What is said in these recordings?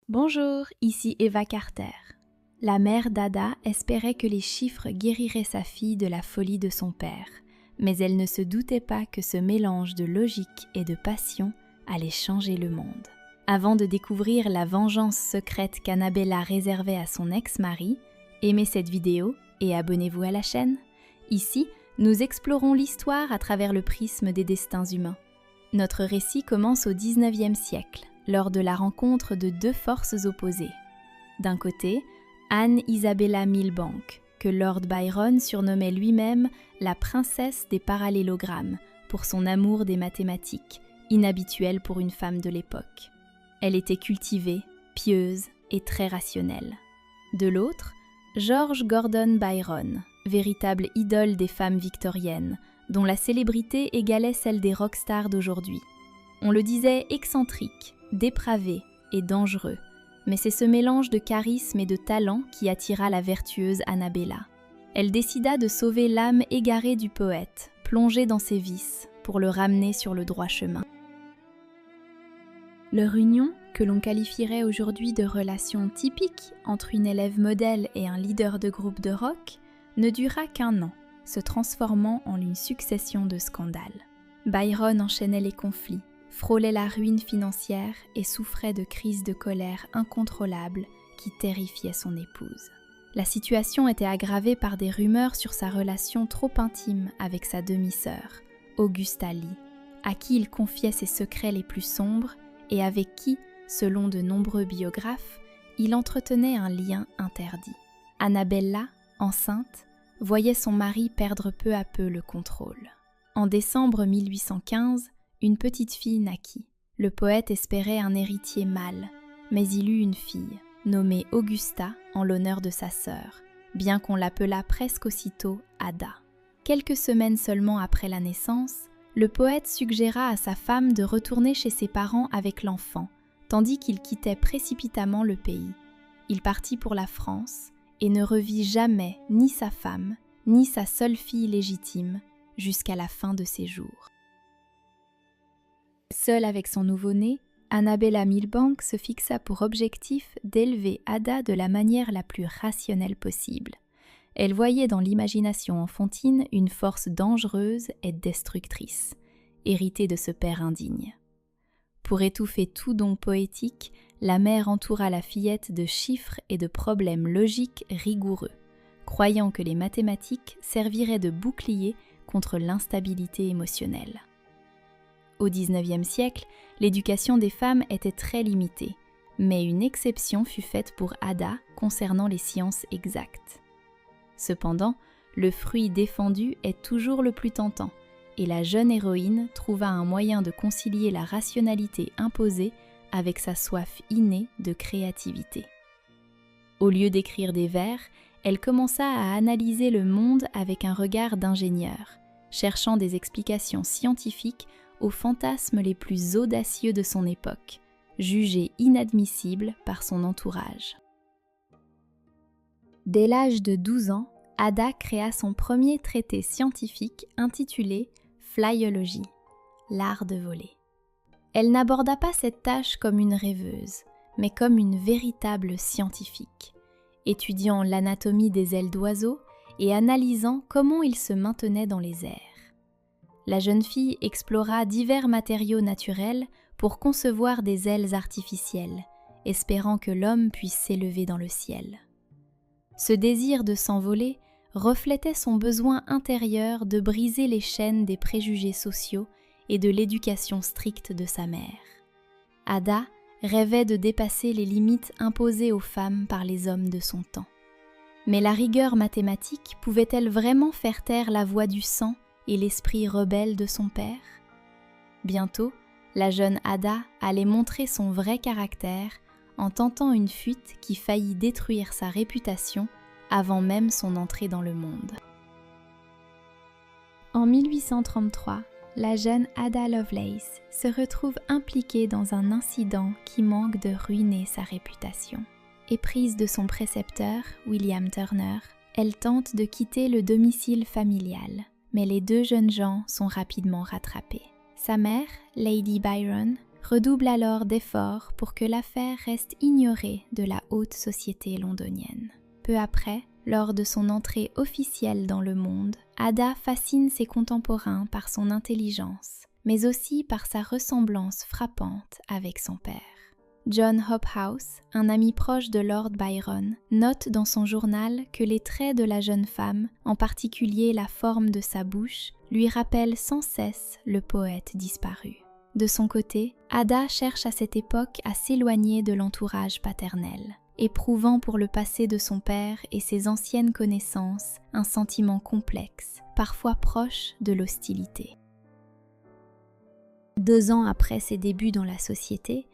Bonjour, ici Eva Carter. La mère d'Ada espérait que les chiffres guériraient sa fille de la folie de son père, mais elle ne se doutait pas que ce mélange de logique et de passion allait changer le monde. Avant de découvrir la vengeance secrète qu'Annabella réservait à son ex-mari, aimez cette vidéo et abonnez-vous à la chaîne. Ici, nous explorons l'histoire à travers le prisme des destins humains. Notre récit commence au XIXe siècle, lors de la rencontre de deux forces opposées. D'un côté, Anne Isabella Milbank, que Lord Byron surnommait lui-même la princesse des parallélogrammes pour son amour des mathématiques, inhabituel pour une femme de l'époque. Elle était cultivée, pieuse et très rationnelle. De l'autre, George Gordon Byron, véritable idole des femmes victoriennes, dont la célébrité égalait celle des rockstars d'aujourd'hui. On le disait excentrique, dépravé et dangereux, mais c'est ce mélange de charisme et de talent qui attira la vertueuse Annabella. Elle décida de sauver l'âme égarée du poète, plongé dans ses vices, pour le ramener sur le droit chemin. Leur union, que l'on qualifierait aujourd'hui de relation typique entre une élève modèle et un leader de groupe de rock, ne dura qu'1 an, se transformant en une succession de scandales. Byron enchaînait les conflits, frôlait la ruine financière et souffrait de crises de colère incontrôlables qui terrifiaient son épouse. La situation était aggravée par des rumeurs sur sa relation trop intime avec sa demi-sœur, Augusta Lee, à qui il confiait ses secrets les plus sombres et avec qui, selon de nombreux biographes, il entretenait un lien interdit. Annabella, enceinte, voyait son mari perdre peu à peu le contrôle. En décembre 1815, une petite fille naquit. Le poète espérait un héritier mâle, mais il eut une fille, nommée Augusta en l'honneur de sa sœur, bien qu'on l'appelât presque aussitôt Ada. Quelques semaines seulement après la naissance, le poète suggéra à sa femme de retourner chez ses parents avec l'enfant, tandis qu'il quittait précipitamment le pays. Il partit pour la France et ne revit jamais ni sa femme, ni sa seule fille légitime, jusqu'à la fin de ses jours. Seule avec son nouveau-né, Annabella Milbank se fixa pour objectif d'élever Ada de la manière la plus rationnelle possible. Elle voyait dans l'imagination enfantine une force dangereuse et destructrice, héritée de ce père indigne. Pour étouffer tout don poétique, la mère entoura la fillette de chiffres et de problèmes logiques rigoureux, croyant que les mathématiques serviraient de bouclier contre l'instabilité émotionnelle. Au XIXe siècle, l'éducation des femmes était très limitée, mais une exception fut faite pour Ada concernant les sciences exactes. Cependant, le fruit défendu est toujours le plus tentant, et la jeune héroïne trouva un moyen de concilier la rationalité imposée avec sa soif innée de créativité. Au lieu d'écrire des vers, elle commença à analyser le monde avec un regard d'ingénieur, cherchant des explications scientifiques aux fantasmes les plus audacieux de son époque, jugés inadmissibles par son entourage. Dès l'âge de 12 ans, Ada créa son premier traité scientifique intitulé Flyology, l'art de voler. Elle n'aborda pas cette tâche comme une rêveuse, mais comme une véritable scientifique, étudiant l'anatomie des ailes d'oiseaux et analysant comment ils se maintenaient dans les airs. La jeune fille explora divers matériaux naturels pour concevoir des ailes artificielles, espérant que l'homme puisse s'élever dans le ciel. Ce désir de s'envoler reflétait son besoin intérieur de briser les chaînes des préjugés sociaux et de l'éducation stricte de sa mère. Ada rêvait de dépasser les limites imposées aux femmes par les hommes de son temps. Mais la rigueur mathématique pouvait-elle vraiment faire taire la voix du sang et l'esprit rebelle de son père? Bientôt, la jeune Ada allait montrer son vrai caractère en tentant une fuite qui faillit détruire sa réputation avant même son entrée dans le monde. En 1833, la jeune Ada Lovelace se retrouve impliquée dans un incident qui manque de ruiner sa réputation. Éprise de son précepteur, William Turner, elle tente de quitter le domicile familial, mais les deux jeunes gens sont rapidement rattrapés. Sa mère, Lady Byron, redouble alors d'efforts pour que l'affaire reste ignorée de la haute société londonienne. Peu après, lors de son entrée officielle dans le monde, Ada fascine ses contemporains par son intelligence, mais aussi par sa ressemblance frappante avec son père. John Hobhouse, un ami proche de Lord Byron, note dans son journal que les traits de la jeune femme, en particulier la forme de sa bouche, lui rappellent sans cesse le poète disparu. De son côté, Ada cherche à cette époque à s'éloigner de l'entourage paternel, éprouvant pour le passé de son père et ses anciennes connaissances un sentiment complexe, parfois proche de l'hostilité. 2 ans après ses débuts dans la société,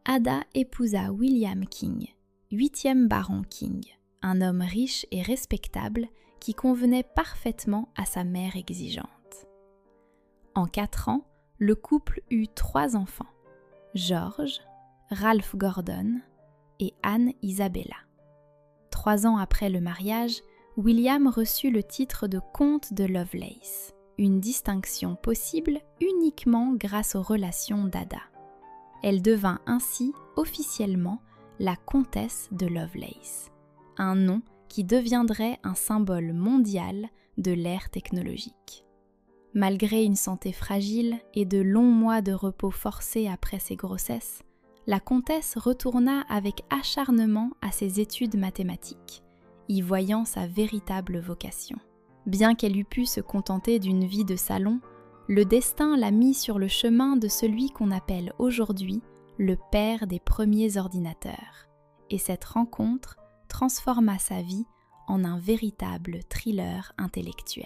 Ada épousa William King, 8e baron King, un homme riche et respectable qui convenait parfaitement à sa mère exigeante. En 4 ans, le couple eut 3 enfants, George, Ralph Gordon et Anne Isabella. 3 ans après le mariage, William reçut le titre de comte de Lovelace, une distinction possible uniquement grâce aux relations d'Ada. Elle devint ainsi officiellement la comtesse de Lovelace, un nom qui deviendrait un symbole mondial de l'ère technologique. Malgré une santé fragile et de longs mois de repos forcés après ses grossesses, la comtesse retourna avec acharnement à ses études mathématiques, y voyant sa véritable vocation. Bien qu'elle eût pu se contenter d'une vie de salon, le destin l'a mis sur le chemin de celui qu'on appelle aujourd'hui le père des premiers ordinateurs, et cette rencontre transforma sa vie en un véritable thriller intellectuel.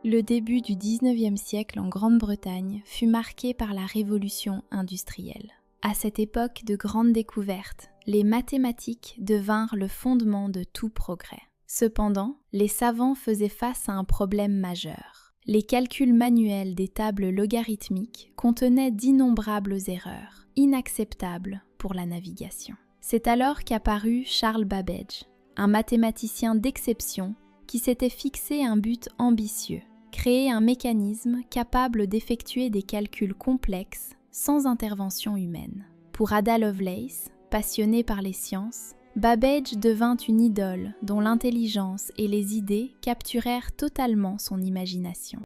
Le début du XIXe siècle en Grande-Bretagne fut marqué par la révolution industrielle. À cette époque de grandes découvertes, les mathématiques devinrent le fondement de tout progrès. Cependant, les savants faisaient face à un problème majeur. Les calculs manuels des tables logarithmiques contenaient d'innombrables erreurs, inacceptables pour la navigation. C'est alors qu'apparut Charles Babbage, un mathématicien d'exception qui s'était fixé un but ambitieux: créer un mécanisme capable d'effectuer des calculs complexes sans intervention humaine. Pour Ada Lovelace, passionnée par les sciences, Babbage devint une idole dont l'intelligence et les idées capturèrent totalement son imagination.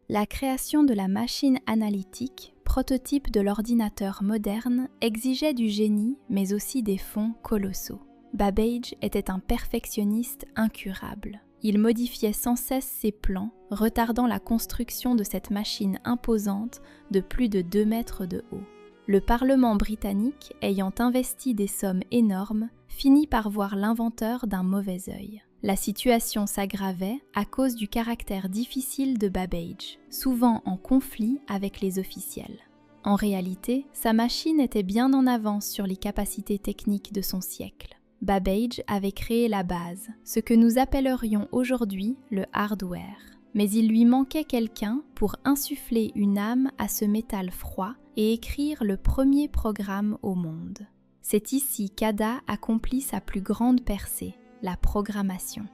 La création de la machine analytique, prototype de l'ordinateur moderne, exigeait du génie mais aussi des fonds colossaux. Babbage était un perfectionniste incurable. Il modifiait sans cesse ses plans, retardant la construction de cette machine imposante de plus de 2 mètres de haut. Le Parlement britannique, ayant investi des sommes énormes, finit par voir l'inventeur d'un mauvais œil. La situation s'aggravait à cause du caractère difficile de Babbage, souvent en conflit avec les officiels. En réalité, sa machine était bien en avance sur les capacités techniques de son siècle. Babbage avait créé la base, ce que nous appellerions aujourd'hui le hardware. Mais il lui manquait quelqu'un pour insuffler une âme à ce métal froid et écrire le premier programme au monde. C'est ici qu'Ada accomplit sa plus grande percée, la programmation.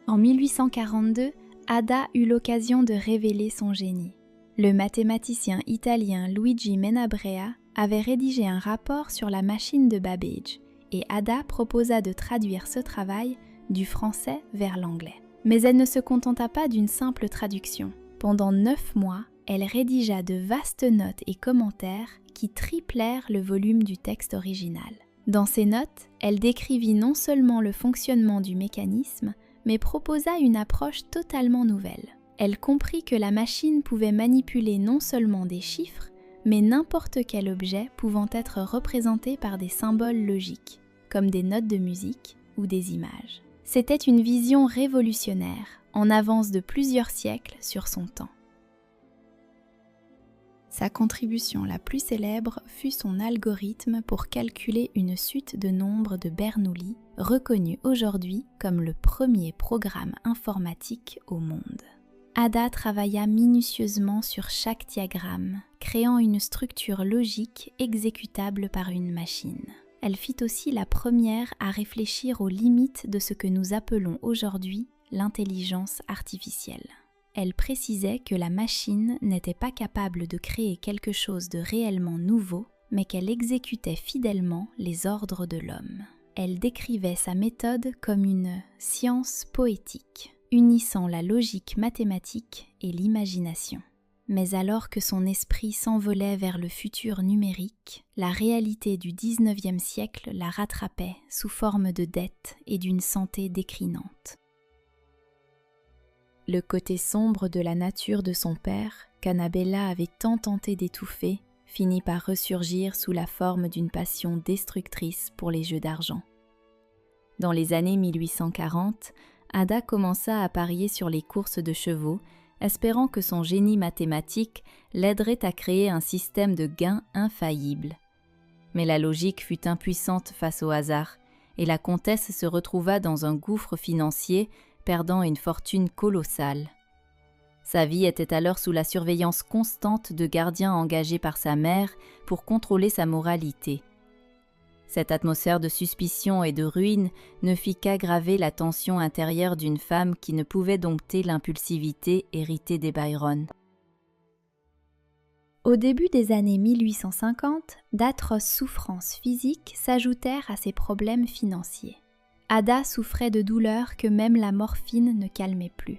En 1842, Ada eut l'occasion de révéler son génie. Le mathématicien italien Luigi Menabrea avait rédigé un rapport sur la machine de Babbage et Ada proposa de traduire ce travail du français vers l'anglais. Mais elle ne se contenta pas d'une simple traduction. Pendant 9 mois, elle rédigea de vastes notes et commentaires qui triplèrent le volume du texte original. Dans ces notes, elle décrivit non seulement le fonctionnement du mécanisme, mais proposa une approche totalement nouvelle. Elle comprit que la machine pouvait manipuler non seulement des chiffres, mais n'importe quel objet pouvant être représenté par des symboles logiques, comme des notes de musique ou des images. C'était une vision révolutionnaire, en avance de plusieurs siècles sur son temps. Sa contribution la plus célèbre fut son algorithme pour calculer une suite de nombres de Bernoulli, reconnu aujourd'hui comme le premier programme informatique au monde. Ada travailla minutieusement sur chaque diagramme, créant une structure logique exécutable par une machine. Elle fit aussi la première à réfléchir aux limites de ce que nous appelons aujourd'hui l'intelligence artificielle. elle précisait que la machine n'était pas capable de créer quelque chose de réellement nouveau, mais qu'elle exécutait fidèlement les ordres de l'homme. Elle décrivait sa méthode comme une science poétique, unissant la logique mathématique et l'imagination. Mais alors que son esprit s'envolait vers le futur numérique, la réalité du XIXe siècle la rattrapait sous forme de dettes et d'une santé déclinante. Le côté sombre de la nature de son père, qu'Annabella avait tant tenté d'étouffer, finit par ressurgir sous la forme d'une passion destructrice pour les jeux d'argent. Dans les années 1840, Ada commença à parier sur les courses de chevaux, espérant que son génie mathématique l'aiderait à créer un système de gains infaillible. Mais la logique fut impuissante face au hasard, et la comtesse se retrouva dans un gouffre financier, perdant une fortune colossale. Sa vie était alors sous la surveillance constante de gardiens engagés par sa mère pour contrôler sa moralité. Cette atmosphère de suspicion et de ruine ne fit qu'aggraver la tension intérieure d'une femme qui ne pouvait dompter l'impulsivité héritée des Byron. Au début des années 1850, d'atroces souffrances physiques s'ajoutèrent à ses problèmes financiers. Ada souffrait de douleurs que même la morphine ne calmait plus.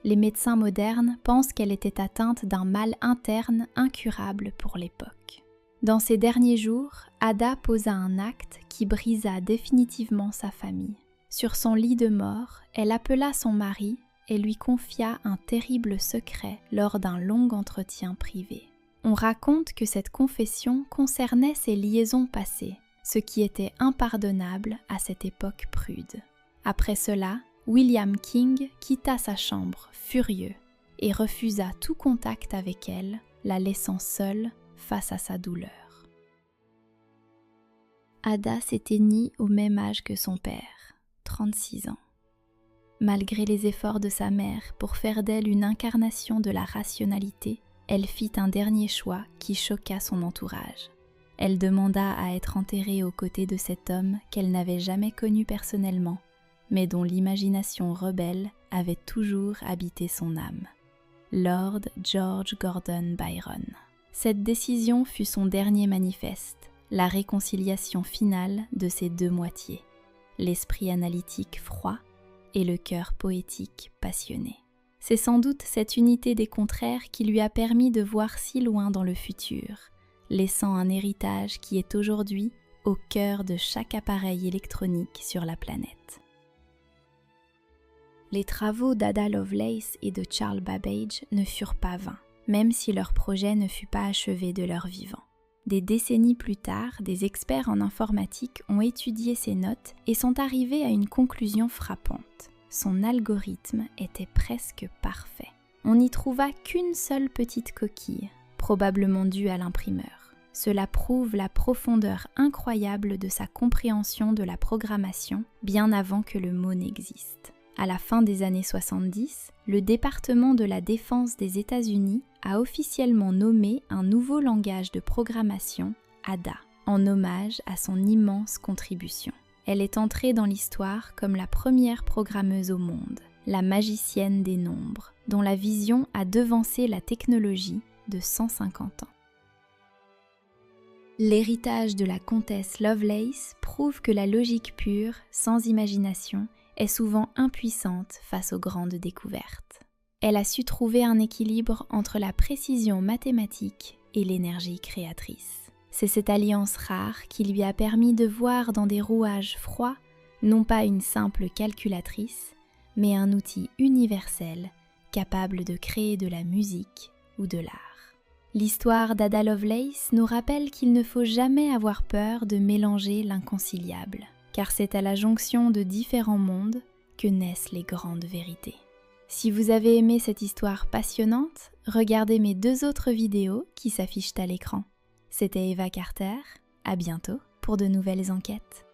Les médecins modernes pensent qu'elle était atteinte d'un mal interne incurable pour l'époque. Dans ses derniers jours, Ada posa un acte qui brisa définitivement sa famille. Sur son lit de mort, elle appela son mari et lui confia un terrible secret lors d'un long entretien privé. On raconte que cette confession concernait ses liaisons passées, ce qui était impardonnable à cette époque prude. Après cela, William King quitta sa chambre furieux et refusa tout contact avec elle, la laissant seule face à sa douleur. Ada s'éteignit au même âge que son père, 36 ans. Malgré les efforts de sa mère pour faire d'elle une incarnation de la rationalité, elle fit un dernier choix qui choqua son entourage. Elle demanda à être enterrée aux côtés de cet homme qu'elle n'avait jamais connu personnellement, mais dont l'imagination rebelle avait toujours habité son âme. Lord George Gordon Byron. Cette décision fut son dernier manifeste, la réconciliation finale de ces deux moitiés, l'esprit analytique froid et le cœur poétique passionné. C'est sans doute cette unité des contraires qui lui a permis de voir si loin dans le futur, laissant un héritage qui est aujourd'hui au cœur de chaque appareil électronique sur la planète. Les travaux d'Ada Lovelace et de Charles Babbage ne furent pas vains, même si leur projet ne fut pas achevé de leur vivant. Des décennies plus tard, des experts en informatique ont étudié ces notes et sont arrivés à une conclusion frappante. Son algorithme était presque parfait. On n'y trouva qu'une seule petite coquille, probablement due à l'imprimeur. Cela prouve la profondeur incroyable de sa compréhension de la programmation bien avant que le mot n'existe. À la fin des années 70, le département de la défense des États-Unis a officiellement nommé un nouveau langage de programmation, Ada, en hommage à son immense contribution. Elle est entrée dans l'histoire comme la première programmeuse au monde, la magicienne des nombres, dont la vision a devancé la technologie de 150 ans. L'héritage de la comtesse Lovelace prouve que la logique pure, sans imagination, est souvent impuissante face aux grandes découvertes. Elle a su trouver un équilibre entre la précision mathématique et l'énergie créatrice. C'est cette alliance rare qui lui a permis de voir dans des rouages froids, non pas une simple calculatrice, mais un outil universel capable de créer de la musique ou de l'art. L'histoire d'Ada Lovelace nous rappelle qu'il ne faut jamais avoir peur de mélanger l'inconciliable, car c'est à la jonction de différents mondes que naissent les grandes vérités. Si vous avez aimé cette histoire passionnante, regardez mes 2 autres vidéos qui s'affichent à l'écran. C'était Eva Carter, à bientôt pour de nouvelles enquêtes.